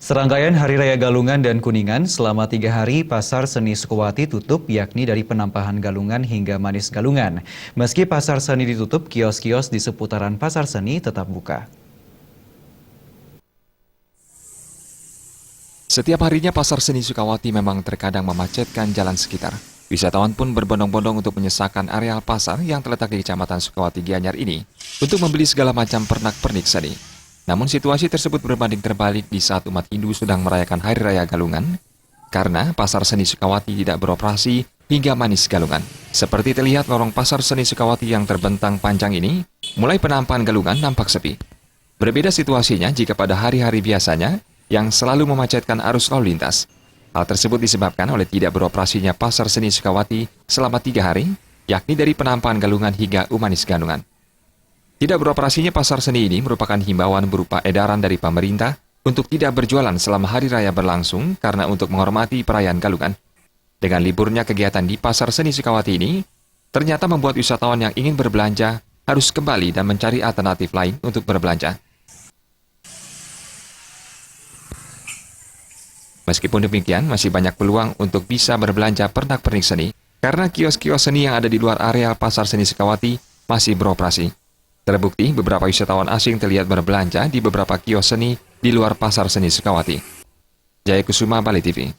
Serangkaian Hari Raya Galungan dan Kuningan selama 3 hari Pasar Seni Sukawati tutup yakni dari Penampahan Galungan hingga Manis Galungan. Meski Pasar Seni ditutup, kios-kios di seputaran Pasar Seni tetap buka. Setiap harinya Pasar Seni Sukawati memang terkadang memacetkan jalan sekitar. Wisatawan pun berbondong-bondong untuk menyesakan areal pasar yang terletak di Kecamatan Sukawati Gianyar ini untuk membeli segala macam pernak-pernik seni. Namun situasi tersebut berbanding terbalik di saat umat Hindu sedang merayakan Hari Raya Galungan karena Pasar Seni Sukawati tidak beroperasi hingga Manis Galungan. Seperti terlihat lorong Pasar Seni Sukawati yang terbentang panjang ini, mulai penampahan Galungan nampak sepi. Berbeda situasinya jika pada hari-hari biasanya yang selalu memacetkan arus lalu lintas. Hal tersebut disebabkan oleh tidak beroperasinya Pasar Seni Sukawati selama 3 hari, yakni dari Penampahan Galungan hingga Umanis Galungan. Tidak beroperasinya Pasar Seni ini merupakan himbauan berupa edaran dari pemerintah untuk tidak berjualan selama hari raya berlangsung karena untuk menghormati perayaan Galungan. Dengan liburnya kegiatan di Pasar Seni Sukawati ini, ternyata membuat wisatawan yang ingin berbelanja harus kembali dan mencari alternatif lain untuk berbelanja. Meskipun demikian, masih banyak peluang untuk bisa berbelanja pernak-pernik seni karena kios-kios seni yang ada di luar area Pasar Seni Sukawati masih beroperasi. Terbukti, beberapa wisatawan asing terlihat berbelanja di beberapa kios seni di luar Pasar Seni Sukawati. Jaya Kusuma, Bali TV.